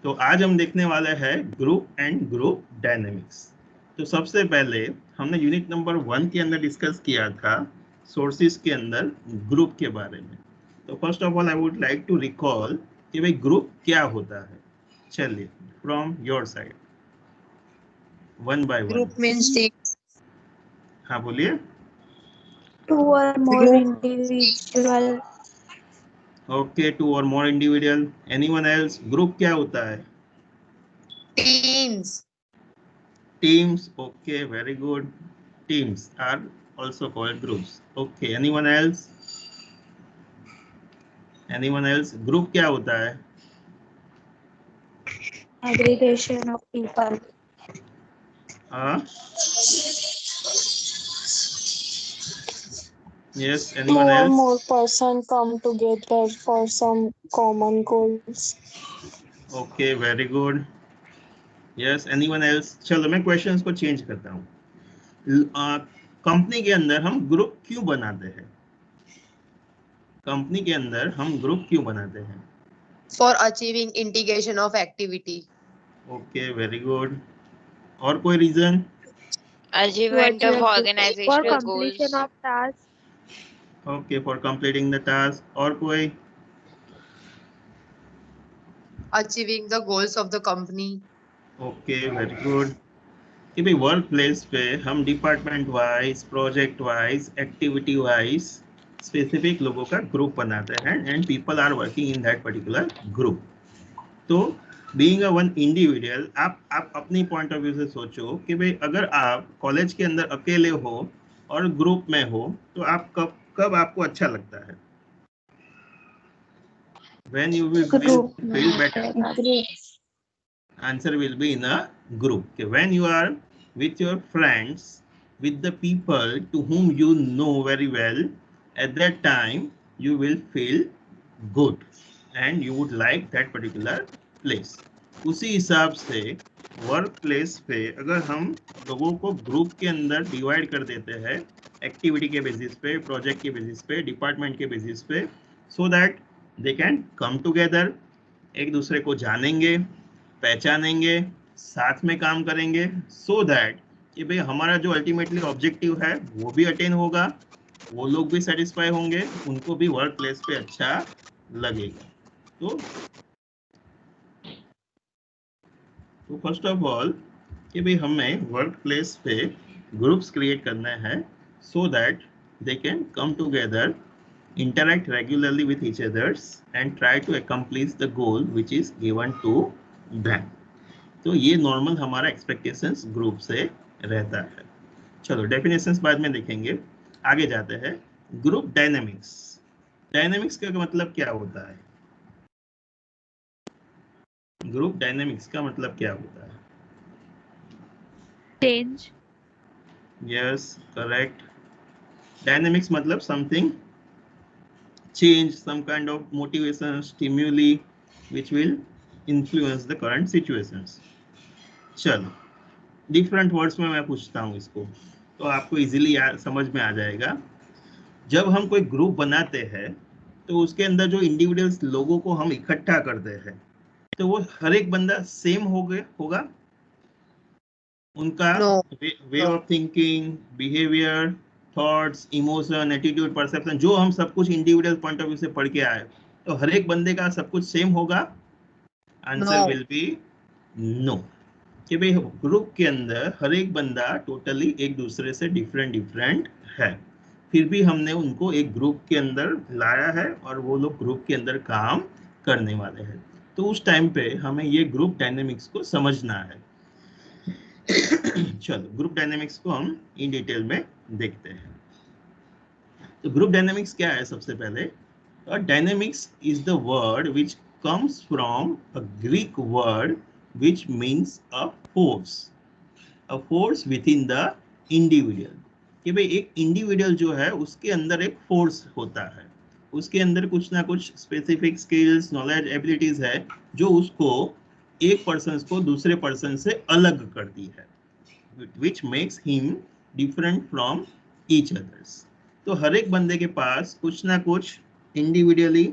तो आज हम देखने वाले हैं ग्रुप एंड ग्रुप डायनेमिक्स। तो सबसे पहले हमने यूनिट नंबर 1 के अंदर डिस्कस किया था सोर्सेस के अंदर ग्रुप के बारे में। तो first of all I would like to recall कि भाई ग्रुप क्या होता है। चलिए from your side one by one. Group means हाँ बोलिए। two or more individual. Okay, 2 और more individual. Anyone else? Group क्या होता है? teams. Teams. Okay, very good. Teams are also called groups. Okay, anyone else? Anyone else? Group क्या होता है? Aggregation of people. Yes, anyone Two or else? more persons come together for some common goals. Okay, very good. Yes, anyone else? चलो मैं questions को change करता हूँ। Company के अंदर हम ग्रुप क्यों बनाते हैं? कंपनी के अंदर हम ग्रुप क्यों बनाते हैं? For achieving integration of activity. Okay, very good. और कोई reason? Achievement of For organizational completion goals. of tasks. Okay, for completing the task. और कोई? Achieving the goals of the company. Okay, very good. कि भाई work place पे हम department wise, project wise, activity wise specific लोगों का group बनाते हैं and people are working in that particular group. तो बीइंग अ वन इंडिविजुअल, आप अपनी पॉइंट ऑफ व्यू से सोचो कि भाई अगर आप कॉलेज के अंदर अकेले हो और ग्रुप में हो तो आप कब आपको अच्छा लगता है? When you will feel better. Answer will be in a group. Okay, when you are with your friends, with the people to whom you know very well, at that time you will feel good and you would like that particular place. उसी हिसाब से work place पे अगर हम लोगों को group के अंदर डिवाइड कर देते हैं एक्टिविटी के बेसिस पे, प्रोजेक्ट के बेसिस पे, डिपार्टमेंट के बेसिस पे, so that they can come together, एक दूसरे को जानेंगे, पहचानेंगे, साथ में काम करेंगे, सो दैट कि भाई हमारा जो अल्टीमेटली ऑब्जेक्टिव है वो भी अटेन होगा, वो लोग भी सेटिस्फाई होंगे, उनको भी वर्क प्लेस पे अच्छा लगेगा। तो फर्स्ट ऑफ ऑल कि भाई हमें वर्क प्लेस पे ग्रुप्स क्रिएट करने हैं so that they can come together, interact regularly with each others and try to accomplish the goal which is given to them. तो ये नॉर्मल हमारा एक्सपेक्टेशंस ग्रुप से रहता है। चलो डेफिनेशंस बाद में देखेंगे, आगे जाते हैं। Group dynamics. डायनेमिक्स का मतलब क्या होता है? ग्रुप डायनेमिक्स का मतलब क्या होता है? Change. Yes, correct. डायनेमिक्स मतलब something change, some kind of motivation, stimuli which will influence the current situations. चलो डिफरेंट वर्ड्स में मैं पूछता हूँ इसको तो आपको इजीली समझ में आ जाएगा। जब हम कोई ग्रुप बनाते हैं तो उसके अंदर जो इंडिविजुअल्स लोगों को हम इकट्ठा करते हैं तो वो हर एक बंदा सेम होगा उनका वे of thinking, behaviour, thoughts, emotion, attitude, perception, जो हम सब कुछ इंडिविजुअल पॉइंट ऑफ व्यू से पढ़ के आए तो हर एक बंदे का सब कुछ सेम होगा? Answer will be no. कि भाई ग्रुप के अंदर हर एक बंदा टोटली एक दूसरे से डिफरेंट है, फिर भी हमने उनको एक ग्रुप के अंदर लाया है और वो लोग ग्रुप के अंदर काम करने वाले हैं। तो उस टाइम पे हमें ये ग्रुप डायनेमिक्स को समझना है। चलो ग्रुप डायनेमिक्स को हम इन डिटेल में देखते हैं। तो ग्रुप डायनेमिक्स क्या है? सबसे पहले dynamics is the word which comes from a Greek word which means a force with in the individual. कि भाई एक इंडिविजुअल जो है उसके अंदर एक फोर्स होता है, उसके अंदर कुछ ना कुछ स्पेसिफिक स्किल्स, नॉलेज, एबिलिटीज है जो उसको एक पर्सन को दूसरे पर्सन से अलग करती है, which makes him different from each others. तो हर एक बंदे के पास कुछ ना कुछ इंडिविजुअली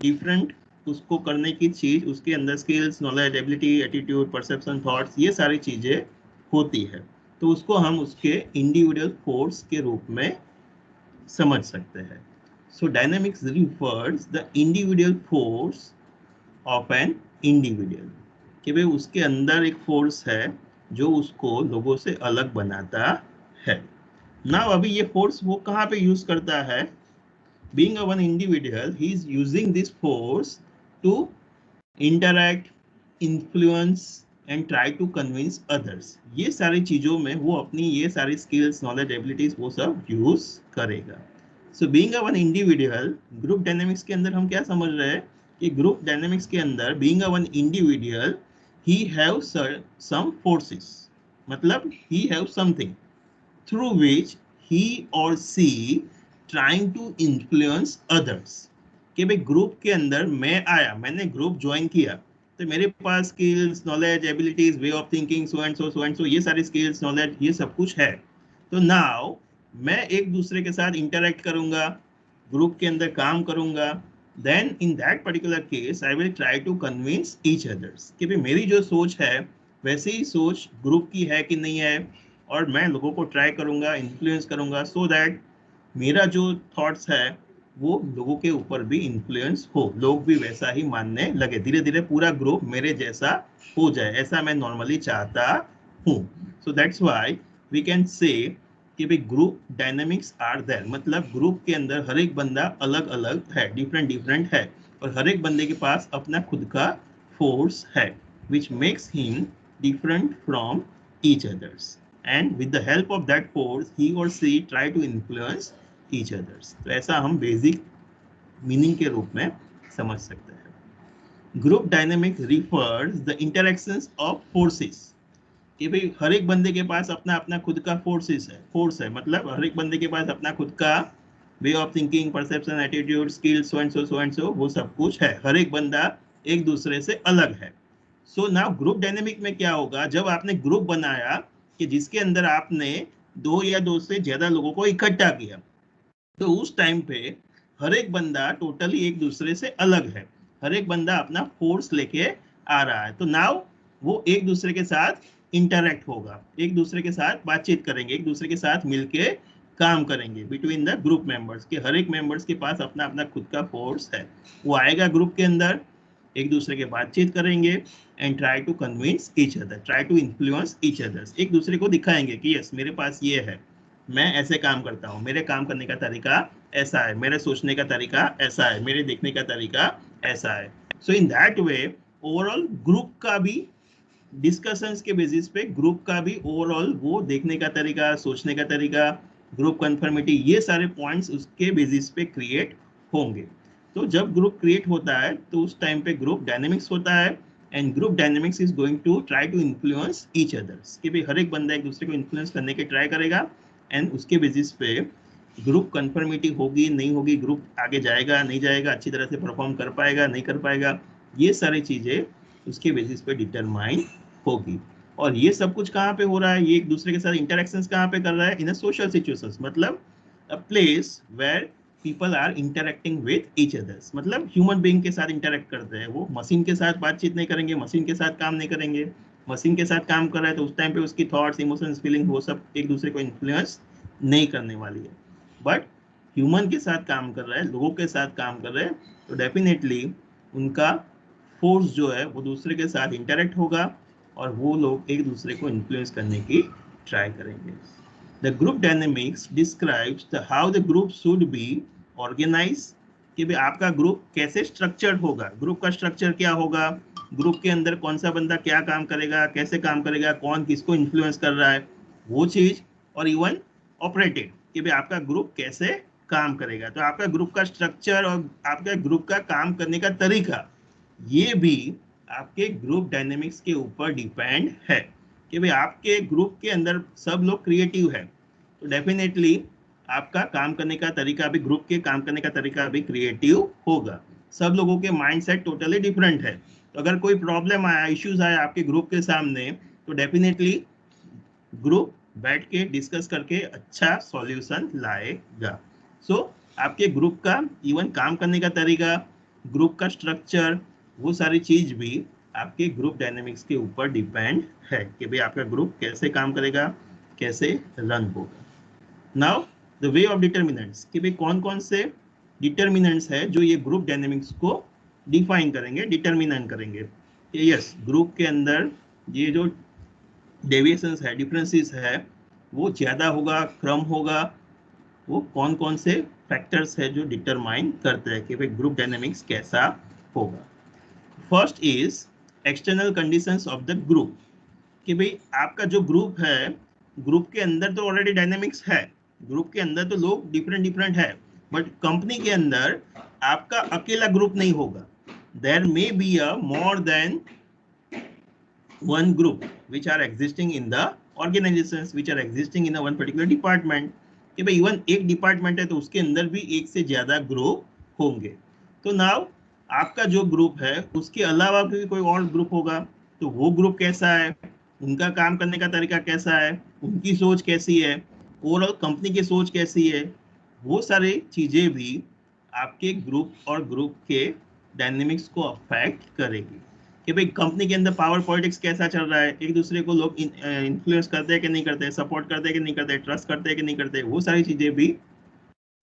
डिफरेंट उसको करने की चीज, उसके अंदर skills, knowledge, ability, attitude, perception, thoughts, ये सारी चीजें होती है, तो उसको हम उसके इंडिविजुअल फोर्स के रूप में समझ सकते हैं. So dynamics refers the individual force of an individual, कि भाई उसके अंदर एक फोर्स है जो उसको लोगों से अलग बनाता है. नाउ अभी ये फोर्स वो कहाँ पे यूज करता है? Being one individual, he is using this force to interact, influence and try to convince others. ये सारी चीजों में वो अपनी ये सारी skills, knowledge, abilities वो सब use करेगा. So being one individual, group dynamics के अंदर हम क्या समझ रहे हैं कि group dynamics के अंदर being one individual, he have some forces, मतलब he have something through which he or she trying to influence others. कि भाई ग्रुप के अंदर मैं आया, मैंने ग्रुप ज्वाइन किया, तो मेरे पास skills, knowledge, abilities, way of thinking, so and so, ये सारी स्किल्स, नॉलेज, ये सब कुछ है. तो नाउ मैं एक दूसरे के साथ इंटरेक्ट करूंगा, ग्रुप के अंदर काम करूंगा, then in that particular case I will try to convince each others कि भाई मेरी जो सोच है वैसी ही सोच ग्रुप की है कि नहीं है, और मैं लोगों को ट्राई करूंगा, इन्फ्लुएंस करूंगा, सो दैट मेरा जो थॉट्स है वो लोगों के ऊपर भी इन्फ्लुएंस हो, लोग भी वैसा ही मानने लगे, धीरे धीरे पूरा ग्रुप मेरे जैसा हो जाए, ऐसा मैं नॉर्मली चाहता हूँ. So that's why we can say कि भाई ग्रुप डायनेमिक्स आर देयर, मतलब ग्रुप के अंदर हर एक बंदा अलग अलग है, डिफरेंट डिफरेंट है, और हर एक बंदे के पास अपना खुद का फोर्स है which makes him different from each others, and with the help of that force he or she try to influence each others. तो ऐसा हम बेसिक मीनिंग के रूप में समझ सकते हैं. Group dynamics refers the interactions of forces, कि भाई हर एक बंदे के पास अपना अपना खुद का फोर्स है, मतलब हर एक बंदे के पास अपना खुद का वे of thinking, perception, attitude, skills, so and सो, वो सब कुछ है, हर एक बंदा एक दूसरे से अलग है. सो नाउ ग्रुप डायनेमिक में क्या होगा, जब आपने ग्रुप बनाया कि जिसके अंदर आपने दो या दो से ज्यादा लोगों को इकट्ठा किया, तो उस टाइम पे हर एक बंदा टोटली एक दूसरे से अलग है, हर एक बंदा अपना फोर्स लेके आ रहा है. तो नाउ वो एक दूसरे के साथ इंटरैक्ट होगा, एक दूसरे के साथ बातचीत करेंगे, एक दूसरे के साथ मिलके काम करेंगे बिटवीन द ग्रुप मेंबर्स, के हर एक मेंबर्स के पास अपना अपना खुद का फोर्स है. वो आएगा ग्रुप के अंदर, एक दूसरे के बातचीत करेंगे and try to convince each other, try to influence each others, एक दूसरे को दिखाएंगे कि यस मेरे पास ये है, मैं ऐसे काम करता हूँ, मेरे काम करने का तरीका ऐसा है, मेरे सोचने का तरीका ऐसा है, मेरे देखने का तरीका ऐसा है. So in that way overall group का भी डिस्कशंस के बेसिस पे ग्रुप का भी ओवरऑल वो देखने का तरीका, सोचने का तरीका, ग्रुप कन्फर्मिटी, ये सारे पॉइंट्स उसके बेसिस पे क्रिएट होंगे. तो जब ग्रुप क्रिएट होता है तो उस टाइम पे ग्रुप डायनेमिक्स होता है, and group dynamics is going to try to influence each others, कि भाई हर एक बंदा एक दूसरे को इन्फ्लुएंस करने के ट्राई करेगा, एंड उसके बेसिस पे ग्रुप कन्फर्मिटी होगी नहीं होगी, ग्रुप आगे जाएगा नहीं जाएगा, अच्छी तरह से परफॉर्म कर पाएगा नहीं कर पाएगा, ये सारी चीजें उसके बेसिस पे डिटरमाइन होगी. और ये सब कुछ कहाँ पे हो रहा है, ये एक दूसरे के साथ इंटरेक्शंस कहाँ पे कर रहा है, इन अ सोशल सिचुएशंस, मतलब a place where people are interacting with each others, मतलब ह्यूमन बीइंग के साथ इंटरेक्ट करते हैं, वो मशीन के साथ बातचीत नहीं करेंगे, मशीन के साथ काम नहीं करेंगे, मशीन के साथ काम कर रहा है तो उस टाइम पे उसकी थॉट्स, इमोशंस, फीलिंग वो सब एक दूसरे को इन्फ्लुएंस नहीं करने वाली है. बट ह्यूमन के साथ काम कर रहा है, लोगों के साथ काम कर रहे हैं, तो डेफिनेटली उनका फोर्स जो है वो दूसरे के साथ इंटरेक्ट होगा, और वो लोग एक दूसरे को इन्फ्लुएंस करने की ट्राई करेंगे. The group dynamics describes how the group should be organized, कि भाई आपका ग्रुप कैसे स्ट्रक्चर्ड होगा, ग्रुप का स्ट्रक्चर क्या होगा, ग्रुप के अंदर कौन सा बंदा क्या काम करेगा, कैसे काम करेगा, कौन किसको इन्फ्लुएंस कर रहा है, वो चीज, और इवन ऑपरेटेड, कि भाई आपका ग्रुप कैसे काम करेगा. तो आपका ग्रुप का स्ट्रक्चर और आपका ग्रुप का काम करने का तरीका, ये भी आपके ग्रुप डायनेमिक्स के ऊपर डिपेंड है, कि भाई आपके ग्रुप के अंदर सब लोग क्रिएटिव है, तो डेफिनेटली आपका काम करने का तरीका भी, ग्रुप के काम करने का तरीका भी क्रिएटिव होगा. सब लोगों के माइंडसेट टोटली डिफरेंट है, तो अगर कोई प्रॉब्लम आया, इश्यूज आया आपके ग्रुप के सामने, तो डेफिनेटली ग्रुप बैठ के डिस्कस करके अच्छा सॉल्यूशन लाएगा. सो आपके ग्रुप का इवन काम करने का तरीका, ग्रुप का स्ट्रक्चर, वो सारी चीज भी आपके ग्रुप डायनेमिक्स के ऊपर डिपेंड है कि भाई आपका ग्रुप कैसे काम करेगा, कैसे रन होगा। Now the way of determinants कि भाई कौन कौन से डिटर्मिनेंट्स है जो ये ग्रुप डायनेमिक्स को डिफाइन करेंगे, डिटर्मिनेंट करेंगे कि यस ग्रुप के अंदर ये जो डेविएशंस है, डिफरेंसेस है, वो ज्यादा होगा, कम होगा, वो कौन कौन से फैक्टर्स है जो डिटरमाइन करते हैं कि भाई ग्रुप डायनेमिक्स कैसा होगा। First is external conditions of the group कि भाई आपका जो ग्रुप है, ग्रुप के अंदर तो ऑलरेडी डायनेमिक्स है, ग्रुप के अंदर तो लोग डिफरेंट डिफरेंट है, बट कंपनी के अंदर आपका अकेला ग्रुप नहीं होगा। There may be a more than one group which are existing in the organizations which are existing in a one particular department कि भाई इवन एक डिपार्टमेंट है तो उसके अंदर भी एक से ज्यादा ग्रुप होंगे। तो नाउ आपका जो ग्रुप है उसके अलावा भी कोई और ग्रुप होगा, तो वो ग्रुप कैसा है, उनका काम करने का तरीका कैसा है, उनकी सोच कैसी है, ओवरऑल कंपनी की सोच कैसी है, वो सारी चीजें भी आपके ग्रुप और ग्रुप के डायनेमिक्स को अफेक्ट करेगी कि भाई कंपनी के अंदर पावर पॉलिटिक्स कैसा चल रहा है, एक दूसरे को लोग इन्फ्लुएंस करते हैं कि नहीं करते, सपोर्ट करते हैं कि नहीं करते, ट्रस्ट करते हैं कि नहीं करते, वो सारी चीजें भी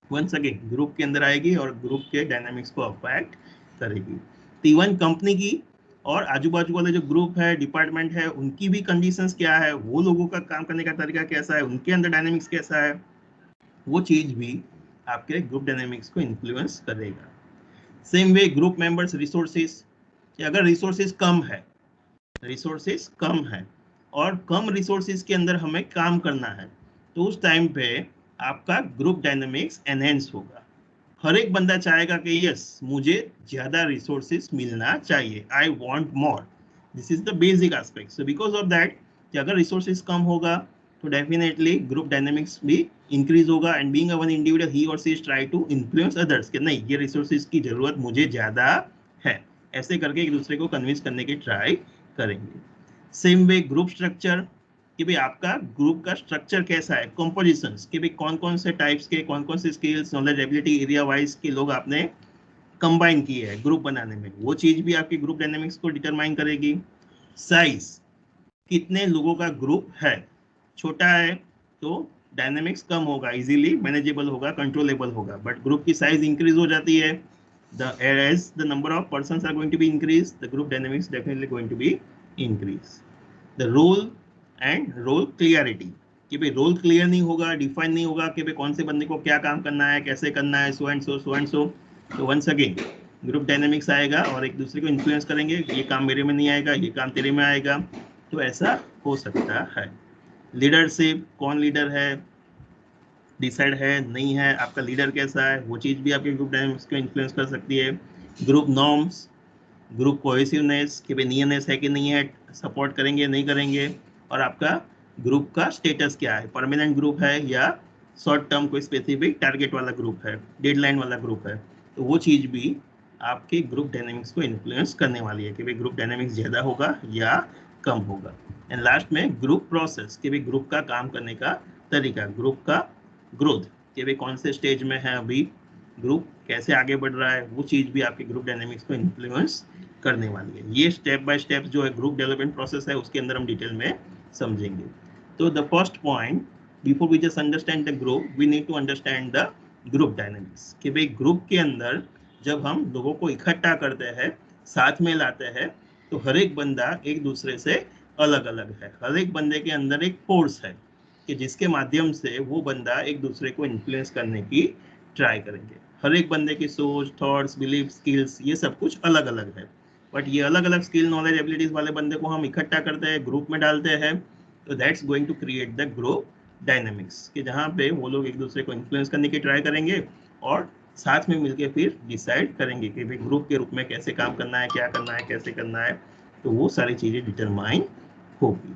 वंस अगेन ग्रुप के अंदर आएगी और ग्रुप के डायनामिक्स को अफेक्ट करेगी। तो इवन कंपनी की और आजू बाजू वाले जो ग्रुप है, डिपार्टमेंट है, उनकी भी कंडीशंस क्या है, वो लोगों का काम करने का तरीका कैसा है, उनके अंदर डायनामिक्स कैसा है, वो चीज भी आपके ग्रुप डायनामिक्स को इन्फ्लुएंस करेगा। Same way group members resources, अगर रिसोर्सेस कम है और कम रिसोर्सेस के अंदर हमें काम करना है, तो उस टाइम पे आपका ग्रुप डायनामिक्स एनहेंस होगा। हर एक बंदा चाहेगा कि यस मुझे ज्यादा रिसोर्सेस मिलना चाहिए, I want more, this is the basic aspect. So because of that कि अगर रिसोर्सेस कम होगा तो डेफिनेटली ग्रुप डायनामिक्स भी इंक्रीज होगा and being a one individual he और she try to influence others कि नहीं ये रिसोर्सेस की जरूरत मुझे ज्यादा है, ऐसे करके एक दूसरे को कन्विंस करने की ट्राई करेंगे। सेम वे ग्रुप स्ट्रक्चर कि भाई आपका ग्रुप का स्ट्रक्चर कैसा है, कंपोजिशंस कि भाई कौन कौन से टाइप्स के, कौन कौन से skills, knowledge, ability, area wise के लोग आपने कंबाइन किए हैं ग्रुप बनाने में, वो चीज भी आपकी ग्रुप डायनामिक्स को डिटरमाइन करेगी। साइज, कितने लोगों का ग्रुप है, छोटा है तो डायनामिक्स कम होगा, इजीली मैनेजेबल होगा, कंट्रोलेबल होगा, बट ग्रुप की साइज इंक्रीज हो जाती है, as the number of persons are going to be increased, the group dynamics definitely going to be increased. The role and role clarity कि भाई role clear नहीं होगा, डिफाइन नहीं होगा कि भाई कौन से बंदे को क्या काम करना है, कैसे करना है, सो एंड सो। तो वंस अगेन ग्रुप डायनामिक्स आएगा और एक दूसरे को इन्फ्लुएंस करेंगे, ये काम मेरे में नहीं आएगा, ये काम तेरे में आएगा, तो ऐसा हो सकता है। लीडरशिप, कौन लीडर है, डिसाइड है नहीं है, आपका लीडर कैसा है, वो चीज भी आपके ग्रुप डायनामिक्स को इन्फ्लुएंस कर सकती है। ग्रुप नॉर्म्स, ग्रुप कोहेसिवनेस कि भाई नियरनेस है कि नहीं है, सपोर्ट करेंगे नहीं करेंगे, और आपका ग्रुप का स्टेटस क्या है, परमानेंट ग्रुप है या शॉर्ट टर्म कोई स्पेसिफिक टारगेट वाला ग्रुप है, डेडलाइन वाला ग्रुप है, तो वो चीज भी आपके ग्रुप डायनामिक्स को इन्फ्लुएंस करने वाली है कि भाई ग्रुप डायनामिक्स ज्यादा होगा या कम होगा। एंड लास्ट में ग्रुप प्रोसेस कि भाई ग्रुप का काम करने का तरीका, ग्रुप का ग्रोथ कि भाई कौन से स्टेज में है अभी ग्रुप, कैसे आगे बढ़ रहा है, वो चीज भी आपके ग्रुप डायनामिक्स को इन्फ्लुएंस करने वाली है। ये स्टेप बाय स्टेप जो है ग्रुप डेवलपमेंट प्रोसेस है उसके अंदर हम डिटेल में समझेंगे। तो the first point, before we just understand the group, we need to understand the group dynamics कि भाई ग्रुप के अंदर जब हम लोगों को इकट्ठा करते हैं, साथ में लाते हैं, तो हर एक बंदा एक दूसरे से अलग अलग है, हर एक बंदे के अंदर एक फोर्स है कि जिसके माध्यम से वो बंदा एक दूसरे को इन्फ्लुएंस करने की ट्राई करेंगे। हर एक बंदे की सोच, थॉट्स, बिलीफ, स्किल्स, ये सब कुछ अलग अलग है, बट ये अलग अलग स्किल, नॉलेज, एबिलिटीज वाले बंदे को हम इकट्ठा करते हैं, ग्रुप में डालते हैं, तो that's going to create the group dynamics कि जहाँ पे वो लोग एक दूसरे को इन्फ्लुएंस करने की ट्राई करेंगे और साथ में मिलकर फिर डिसाइड करेंगे कि भाई ग्रुप के रूप में कैसे काम करना है, क्या करना है, कैसे करना है, तो वो सारी चीजें डिटरमाइन होगी।